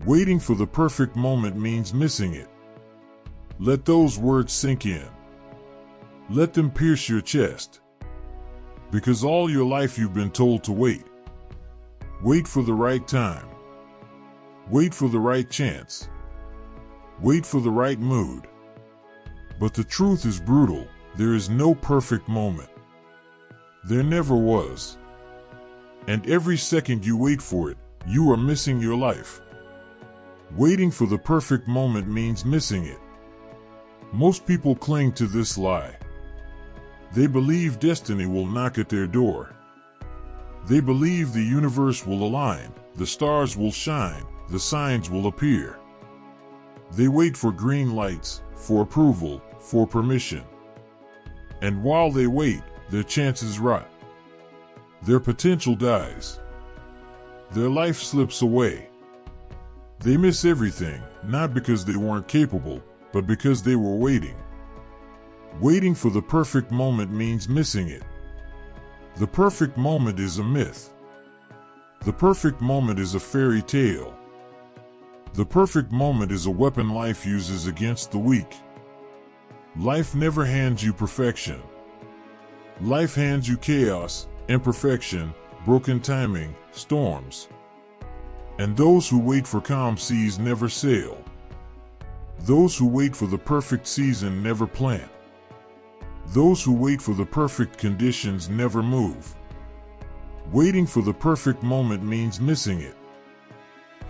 Waiting for the perfect moment means missing it. Let those words sink in. Let them pierce your chest. Because all your life you've been told to wait. Wait for the right time. Wait for the right chance. Wait for the right mood. But the truth is brutal. There is no perfect moment. There never was. And every second you wait for it, you are missing your life. Waiting for the perfect moment means missing it. Most people cling to this lie. They believe destiny will knock at their door. They believe the universe will align, the stars will shine, the signs will appear. They wait for green lights, for approval, for permission. And while they wait, their chances rot. Their potential dies. Their life slips away. They miss everything, not because they weren't capable, but because they were waiting. Waiting for the perfect moment means missing it. The perfect moment is a myth. The perfect moment is a fairy tale. The perfect moment is a weapon life uses against the weak. Life never hands you perfection. Life hands you chaos, imperfection, broken timing, storms. And those who wait for calm seas never sail. Those who wait for the perfect season never plant. Those who wait for the perfect conditions never move. Waiting for the perfect moment means missing it.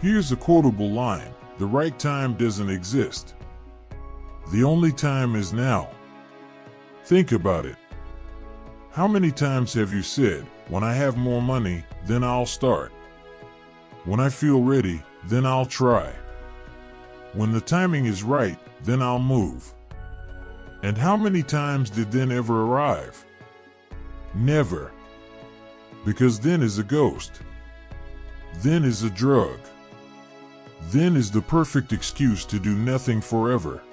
Here's a quotable line: the right time doesn't exist. The only time is now. Think about it. How many times have you said, when I have more money, then I'll start? When I feel ready, then I'll try. When the timing is right, then I'll move. And how many times did then ever arrive? Never. Because then is a ghost. Then is a drug. Then is the perfect excuse to do nothing forever.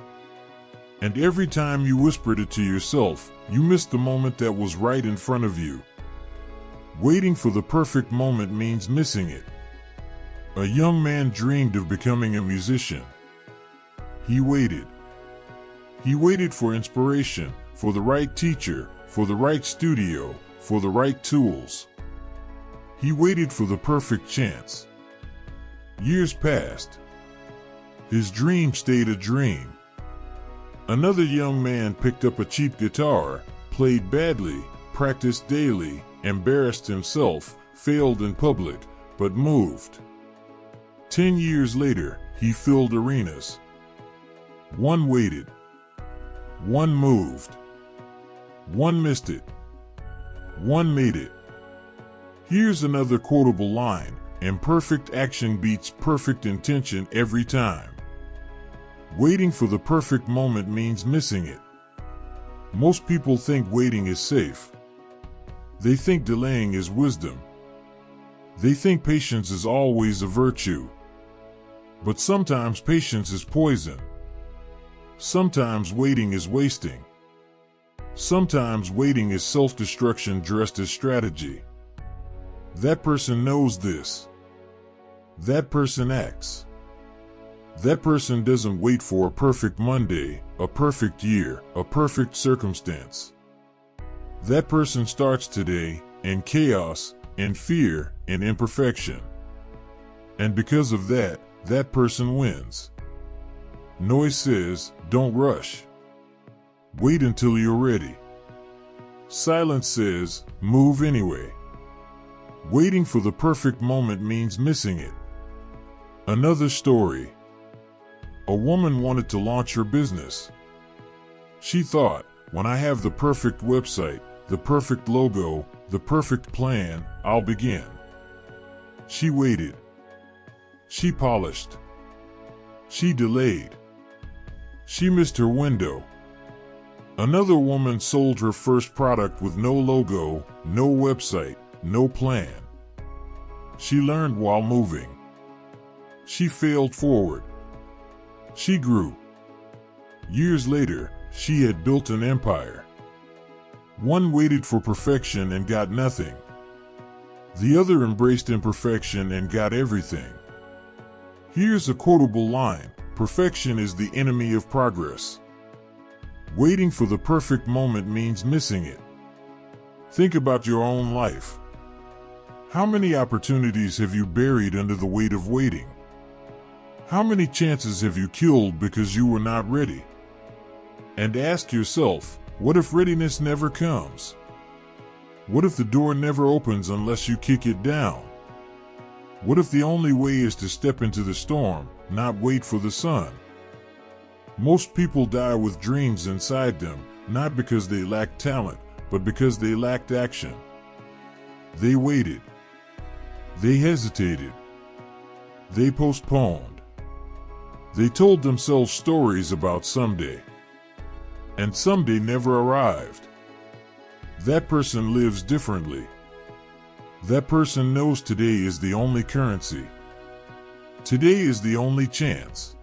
And every time you whispered it to yourself, you missed the moment that was right in front of you. Waiting for the perfect moment means missing it. A young man dreamed of becoming a musician. He waited. He waited for inspiration, for the right teacher, for the right studio, for the right tools. He waited for the perfect chance. Years passed. His dream stayed a dream. Another young man picked up a cheap guitar, played badly, practiced daily, embarrassed himself, failed in public, but moved. 10 years later, he filled arenas. One waited. One moved. One missed it. One made it. Here's another quotable line: imperfect action beats perfect intention every time. Waiting for the perfect moment means missing it. Most people think waiting is safe. They think delaying is wisdom. They think patience is always a virtue. But sometimes patience is poison. Sometimes waiting is wasting. Sometimes waiting is self-destruction dressed as strategy. That person knows this. That person acts. That person doesn't wait for a perfect Monday, a perfect year, a perfect circumstance. That person starts today, in chaos, in fear, in imperfection. And because of that, that person wins. Noise says, don't rush. Wait until you're ready. Silence says, move anyway. Waiting for the perfect moment means missing it. Another story. A woman wanted to launch her business. She thought, when I have the perfect website, the perfect logo, the perfect plan, I'll begin. She waited. She polished. She delayed. She missed her window. Another woman sold her first product with no logo, no website, no plan. She learned while moving. She failed forward. She grew. Years later, she had built an empire. One waited for perfection and got nothing. The other embraced imperfection and got everything. Here's a quotable line: perfection is the enemy of progress. Waiting for the perfect moment means missing it. Think about your own life. How many opportunities have you buried under the weight of waiting? How many chances have you killed because you were not ready? And ask yourself, what if readiness never comes? What if the door never opens unless you kick it down? What if the only way is to step into the storm, not wait for the sun? Most people die with dreams inside them, not because they lacked talent, but because they lacked action. They waited. They hesitated. They postponed. They told themselves stories about someday. And someday never arrived. That person lives differently. That person knows today is the only currency. Today is the only chance.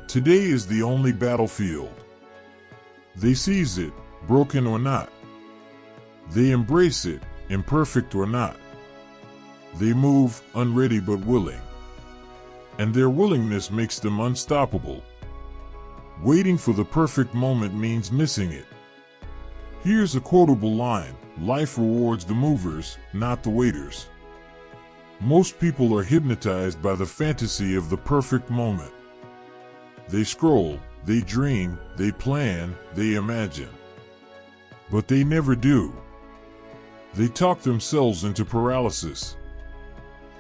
Today is the only battlefield. They seize it, broken or not. They embrace it, imperfect or not. They move, unready but willing. And their willingness makes them unstoppable. Waiting for the perfect moment means missing it. Here's a quotable line: life rewards the movers, not the waiters. Most people are hypnotized by the fantasy of the perfect moment. They scroll, they dream, they plan, they imagine. But they never do. They talk themselves into paralysis.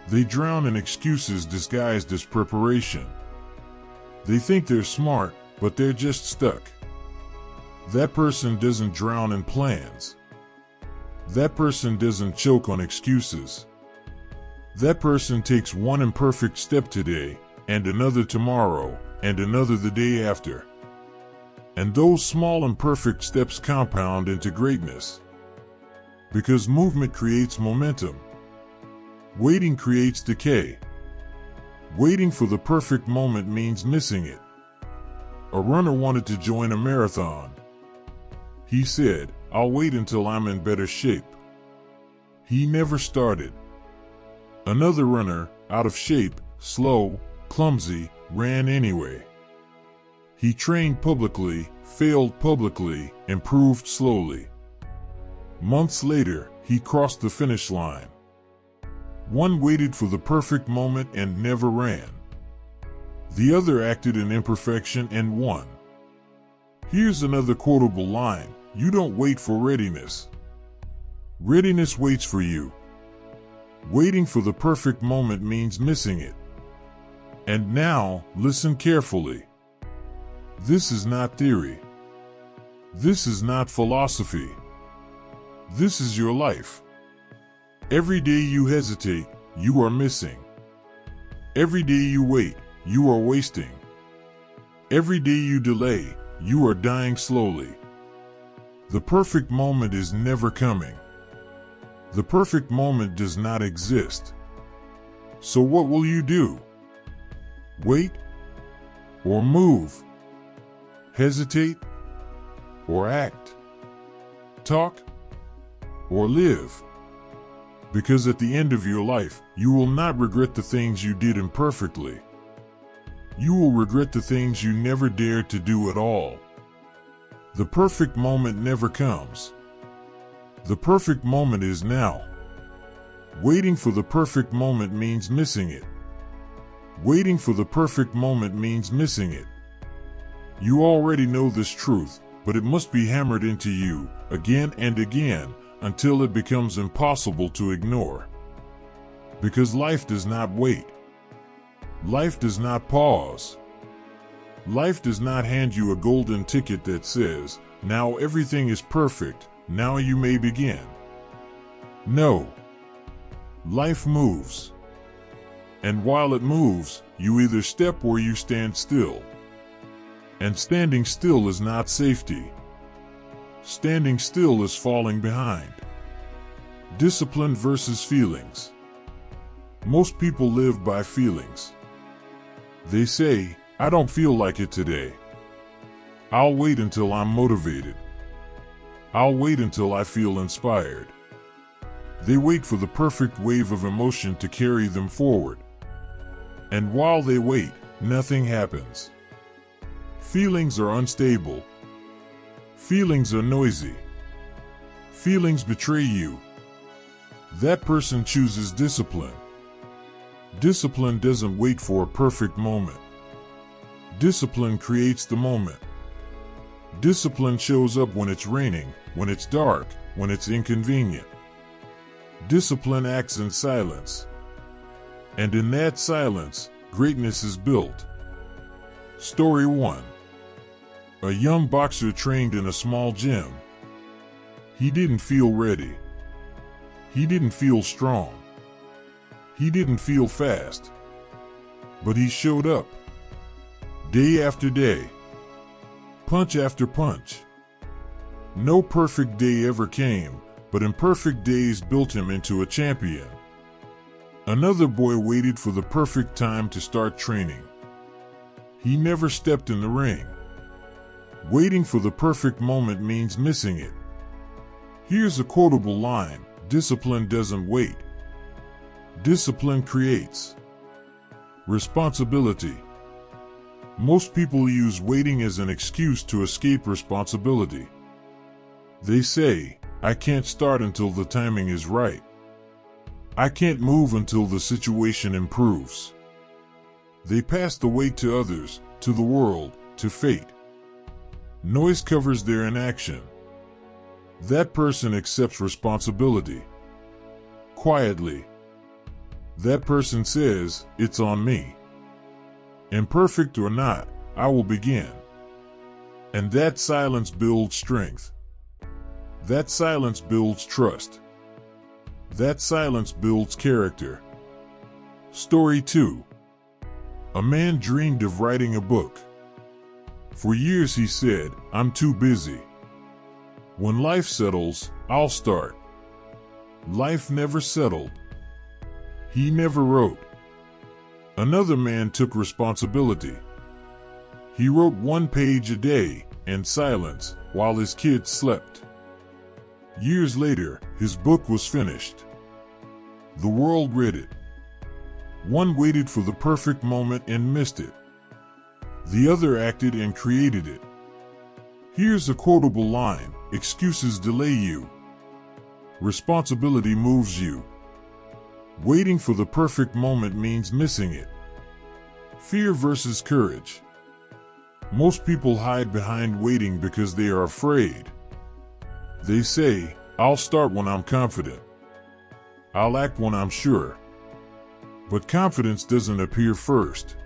They drown in excuses disguised as preparation. They think they're smart, but they're just stuck. That person doesn't drown in plans. That person doesn't choke on excuses. That person takes one imperfect step today, and another tomorrow, and another the day after. And those small imperfect steps compound into greatness. Because movement creates momentum. Waiting creates decay. Waiting for the perfect moment means missing it. A runner wanted to join a marathon. He said, "I'll wait until I'm in better shape." He never started. Another runner, out of shape, slow, clumsy, ran anyway. He trained publicly, failed publicly, improved slowly. Months later, he crossed the finish line. One waited for the perfect moment and never ran. The other acted in imperfection and won. Here's another quotable line: you don't wait for readiness. Readiness waits for you. Waiting for the perfect moment means missing it. And now, listen carefully. This is not theory. This is not philosophy. This is your life. Every day you hesitate, you are missing. Every day you wait, you are wasting. Every day you delay, you are dying slowly. The perfect moment is never coming. The perfect moment does not exist. So what will you do? Wait? Or move? Hesitate? Or act? Talk? Or live? Because at the end of your life, you will not regret the things you did imperfectly. You will regret the things you never dared to do at all. The perfect moment never comes. The perfect moment is now. Waiting for the perfect moment means missing it. Waiting for the perfect moment means missing it. You already know this truth, but it must be hammered into you again and again until it becomes impossible to ignore. Because life does not wait. Life does not pause. Life does not hand you a golden ticket that says, "Now everything is perfect, now you may begin." No. Life moves. And while it moves, you either step or you stand still. And standing still is not safety. Standing still is falling behind. Discipline versus feelings. Most people live by feelings. They say, "I don't feel like it today. I'll wait until I'm motivated. I'll wait until I feel inspired." They wait for the perfect wave of emotion to carry them forward. And while they wait, nothing happens. Feelings are unstable. Feelings are noisy. Feelings betray you. That person chooses discipline. Discipline doesn't wait for a perfect moment. Discipline creates the moment. Discipline shows up when it's raining, when it's dark, when it's inconvenient. Discipline acts in silence. And in that silence, greatness is built. Story 1. A young boxer trained in a small gym. He didn't feel ready. He didn't feel strong. He didn't feel fast. But he showed up. Day after day. Punch after punch. No perfect day ever came, but imperfect days built him into a champion. Another boy waited for the perfect time to start training. He never stepped in the ring. Waiting for the perfect moment means missing it. Here's a quotable line: discipline doesn't wait. Discipline creates. Responsibility. Most people use waiting as an excuse to escape responsibility. They say, I can't start until the timing is right. I can't move until the situation improves. They pass the weight to others, to the world, to fate. Noise covers their inaction. That person accepts responsibility. Quietly. That person says, it's on me. Imperfect or not, I will begin. And that silence builds strength. That silence builds trust. That silence builds character. Story 2. A man dreamed of writing a book. For years he said, I'm too busy. When life settles, I'll start. Life never settled. He never wrote. Another man took responsibility. He wrote 1 page a day, in silence, while his kids slept. Years later, his book was finished. The world read it. One waited for the perfect moment and missed it. The other acted and created it. Here's a quotable line: excuses delay you. Responsibility moves you. Waiting for the perfect moment means missing it. Fear versus courage. Most people hide behind waiting because they are afraid. They say, I'll start when I'm confident. I'll act when I'm sure. But confidence doesn't appear first.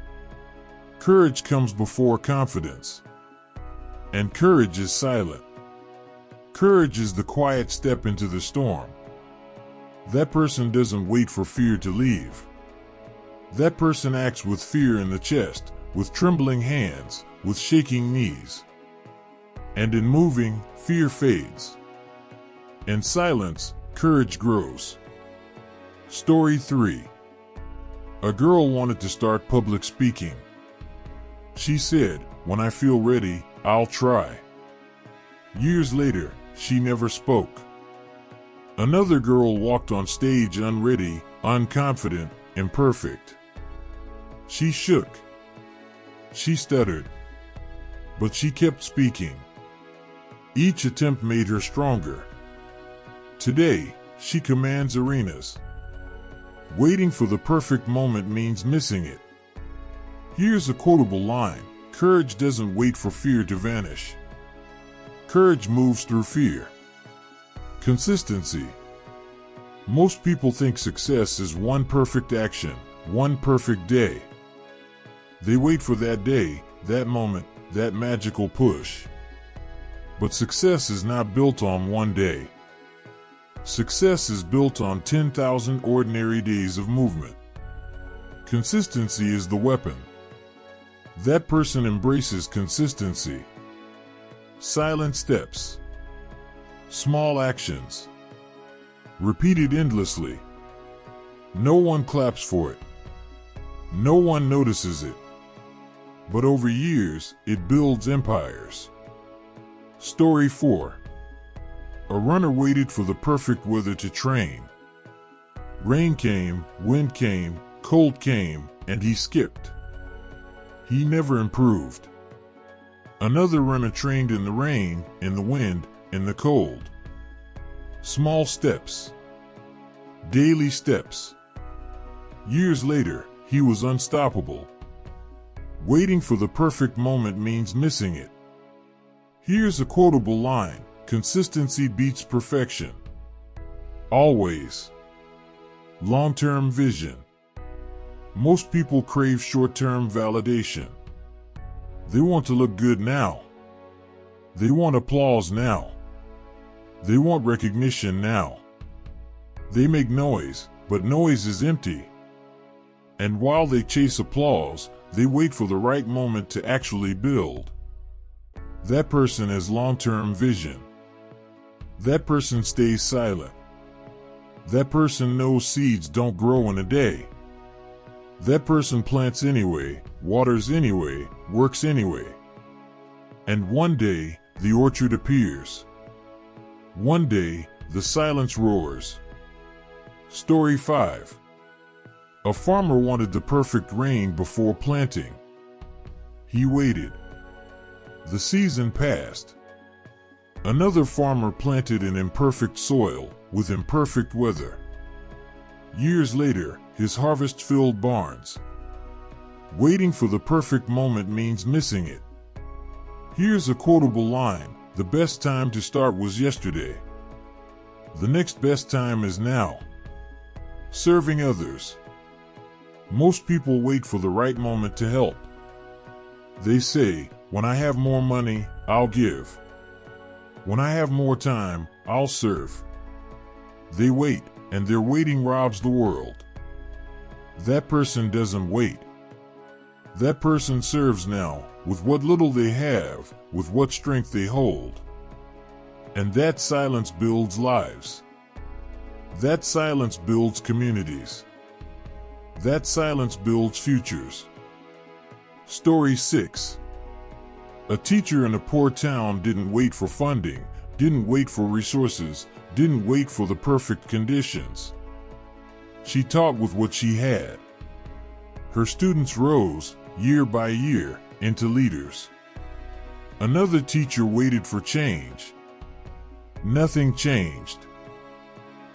Courage comes before confidence. And courage is silent. Courage is the quiet step into the storm. That person doesn't wait for fear to leave. That person acts with fear in the chest, with trembling hands, with shaking knees. And in moving, fear fades. In silence, courage grows. Story 3. A girl wanted to start public speaking. She said, when I feel ready, I'll try. Years later, she never spoke. Another girl walked on stage unready, unconfident, imperfect. She shook. She stuttered. But she kept speaking. Each attempt made her stronger. Today, she commands arenas. Waiting for the perfect moment means missing it. Here's a quotable line: courage doesn't wait for fear to vanish. Courage moves through fear. Consistency. Most people think success is one perfect action, one perfect day. They wait for that day, that moment, that magical push. But success is not built on one day. Success is built on 10,000 ordinary days of movement. Consistency is the weapon. That person embraces consistency. Silent steps. Small actions. Repeated endlessly. No one claps for it. No one notices it. But over years, it builds empires. Story 4. A runner waited for the perfect weather to train. Rain came, wind came, cold came, and he skipped. He never improved. Another runner trained in the rain, in the wind, in the cold. Small steps. Daily steps. Years later, he was unstoppable. Waiting for the perfect moment means missing it. Here's a quotable line: consistency beats perfection. Always. Long-term vision. Most people crave short-term validation. They want to look good now. They want applause now. They want recognition now. They make noise, but noise is empty. And while they chase applause, they wait for the right moment to actually build. That person has long-term vision. That person stays silent. That person knows seeds don't grow in a day. That person plants anyway, waters anyway, works anyway. And one day, the orchard appears. One day, the silence roars. Story 5. A farmer wanted the perfect rain before planting. He waited. The season passed. Another farmer planted in imperfect soil, with imperfect weather. Years later, his harvest filled barns. Waiting for the perfect moment means missing it. Here's a quotable line: the best time to start was yesterday. The next best time is now. Serving others. Most people wait for the right moment to help. They say, when I have more money, I'll give. When I have more time, I'll serve. They wait, and their waiting robs the world. That person doesn't wait. That person serves now, with what little they have, with what strength they hold. And that silence builds lives. That silence builds communities. That silence builds futures. Story 6. A teacher in a poor town didn't wait for funding, didn't wait for resources, didn't wait for the perfect conditions. She taught with what she had. Her students rose, year by year, into leaders. Another teacher waited for change. Nothing changed.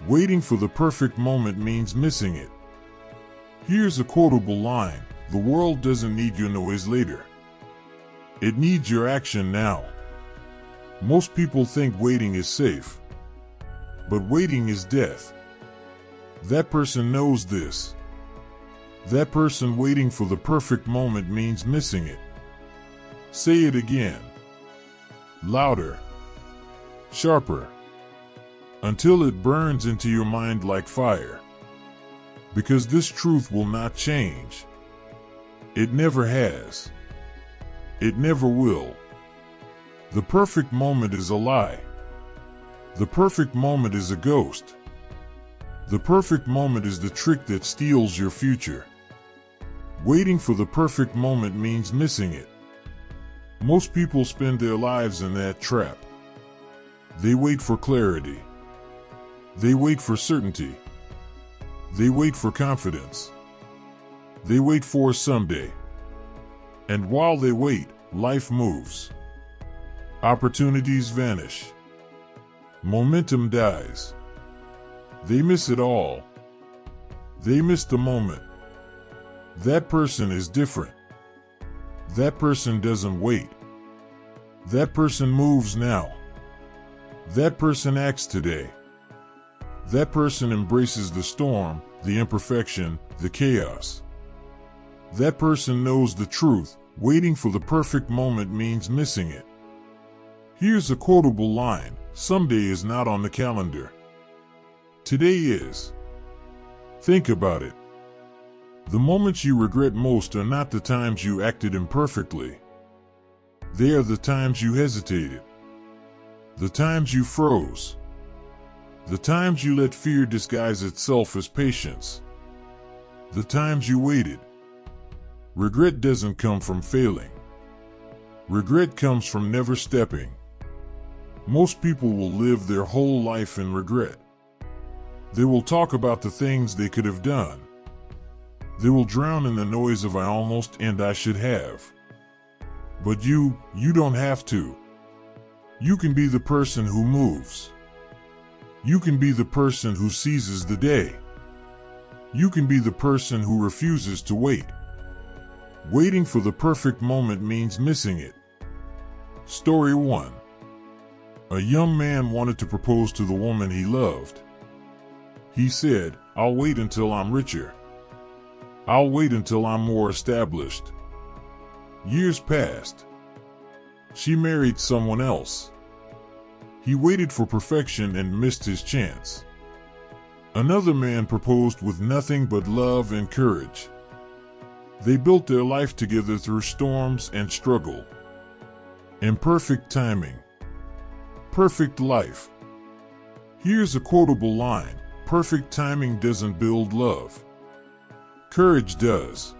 Waiting for the perfect moment means missing it. Here's a quotable line: the world doesn't need your noise later. It needs your action now. Most people think waiting is safe. But waiting is death. That person knows this. That person waiting for the perfect moment means missing it. Say it again. Louder. Sharper. Until it burns into your mind like fire. Because this truth will not change. It never has. It never will. The perfect moment is a lie. The perfect moment is a ghost. The perfect moment is the trick that steals your future. Waiting for the perfect moment means missing it. Most people spend their lives in that trap. They wait for clarity. They wait for certainty. They wait for confidence. They wait for someday. And while they wait, life moves. Opportunities vanish. Momentum dies. They miss it all. They miss the moment. That person is different. That person doesn't wait. That person moves now. That person acts today. That person embraces the storm, the imperfection, the chaos. That person knows the truth. Waiting for the perfect moment means missing it. Here's a quotable line: someday is not on the calendar. Today is. Think about it. The moments you regret most are not the times you acted imperfectly. They are the times you hesitated. The times you froze. The times you let fear disguise itself as patience. The times you waited. Regret doesn't come from failing. Regret comes from never stepping. Most people will live their whole life in regret. They will talk about the things they could have done. They will drown in the noise of I almost and I should have. But you don't have to. You can be the person who moves. You can be the person who seizes the day. You can be the person who refuses to wait. Waiting for the perfect moment means missing it. Story 1. A young man wanted to propose to the woman he loved. He said, "I'll wait until I'm richer. I'll wait until I'm more established." Years passed. She married someone else. He waited for perfection and missed his chance. Another man proposed with nothing but love and courage. They built their life together through storms and struggle. Imperfect timing. Perfect life. Here's a quotable line: perfect timing doesn't build love. Courage does.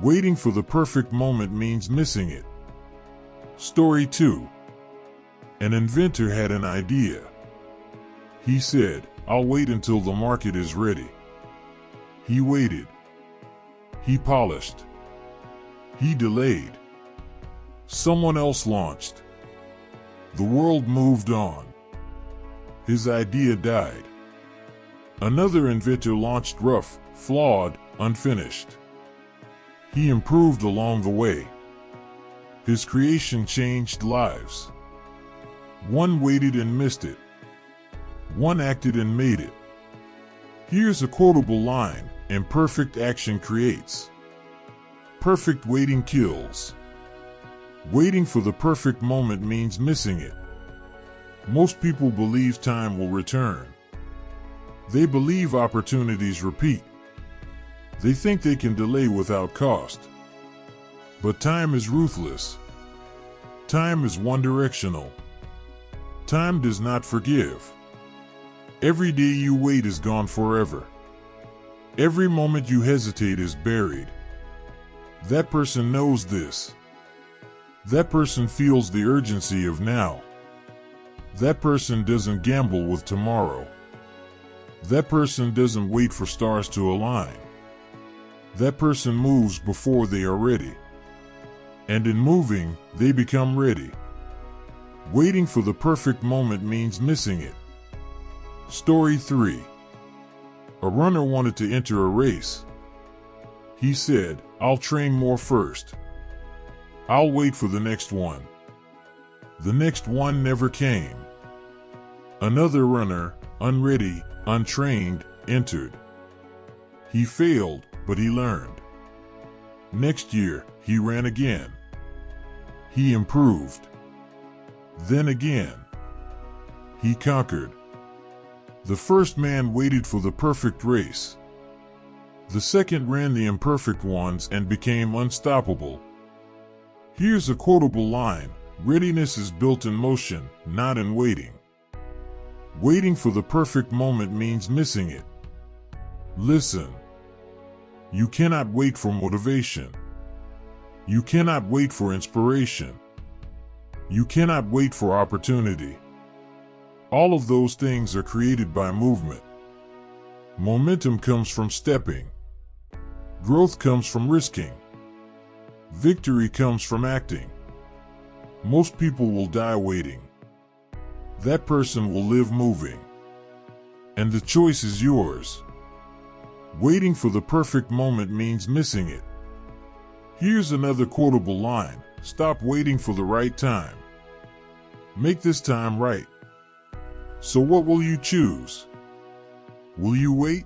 Waiting for the perfect moment means missing it. Story 2. An inventor had an idea. He said, "I'll wait until the market is ready." He waited. He polished. He delayed. Someone else launched. The world moved on. His idea died. Another inventor launched rough, flawed, unfinished. He improved along the way. His creation changed lives. One waited and missed it. One acted and made it. Here's a quotable line: imperfect action creates. Perfect waiting kills. Waiting for the perfect moment means missing it. Most people believe time will return. They believe opportunities repeat. They think they can delay without cost. But time is ruthless. Time is one-directional. Time does not forgive. Every day you wait is gone forever. Every moment you hesitate is buried. That person knows this. That person feels the urgency of now. That person doesn't gamble with tomorrow. That person doesn't wait for stars to align. That person moves before they are ready. And in moving, they become ready. Waiting for the perfect moment means missing it. Story 3. A runner wanted to enter a race. He said, "I'll train more first. I'll wait for the next one." The next one never came. Another runner, unready, untrained, entered. He failed, but he learned. Next year, he ran again. He improved. Then again. He conquered. The first man waited for the perfect race. The second ran the imperfect ones and became unstoppable. Here's a quotable line: readiness is built in motion, not in waiting. Waiting for the perfect moment means missing it. Listen. You cannot wait for motivation. You cannot wait for inspiration. You cannot wait for opportunity. All of those things are created by movement. Momentum comes from stepping. Growth comes from risking. Victory comes from acting. Most people will die waiting. That person will live moving. And the choice is yours. Waiting for the perfect moment means missing it. Here's another quotable line: stop waiting for the right time. Make this time right. So what will you choose? Will you wait?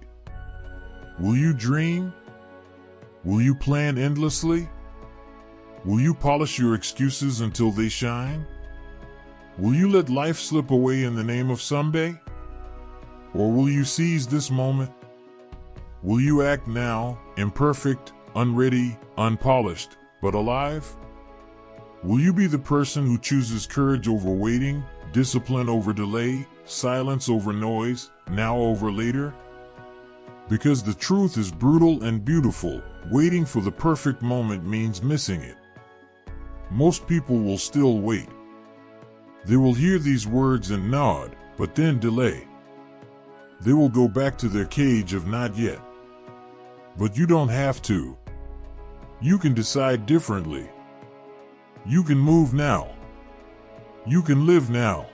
Will you dream? Will you plan endlessly? Will you polish your excuses until they shine? Will you let life slip away in the name of someday? Or will you seize this moment? Will you act now, imperfect, unready, unpolished, but alive? Will you be the person who chooses courage over waiting, discipline over delay, silence over noise, now over later? Because the truth is brutal and beautiful, waiting for the perfect moment means missing it. Most people will still wait. They will hear these words and nod, but then delay. They will go back to their cage of not yet. But you don't have to. You can decide differently. You can move now. You can live now.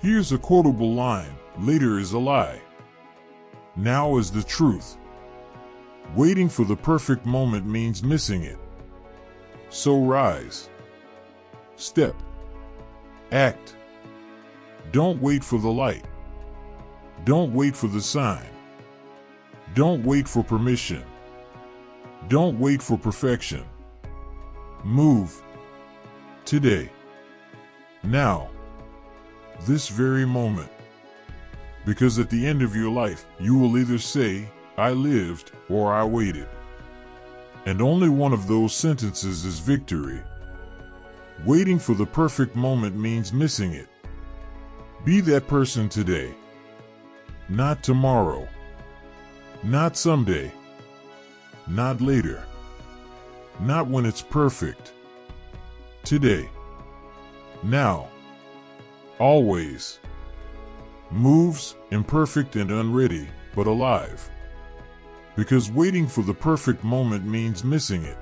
Here's a quotable line: later is a lie. Now is the truth. Waiting for the perfect moment means missing it. So rise. Step. Act. Don't wait for the light. Don't wait for the sign. Don't wait for permission. Don't wait for perfection. Move. Today. Now. This very moment. Because at the end of your life, you will either say, I lived, or I waited. And only one of those sentences is victory. Waiting for the perfect moment means missing it. Be that person today. Not tomorrow. Not someday. Not later. Not when it's perfect. Today. Now. Always. Moves, imperfect and unready, but alive. Because waiting for the perfect moment means missing it.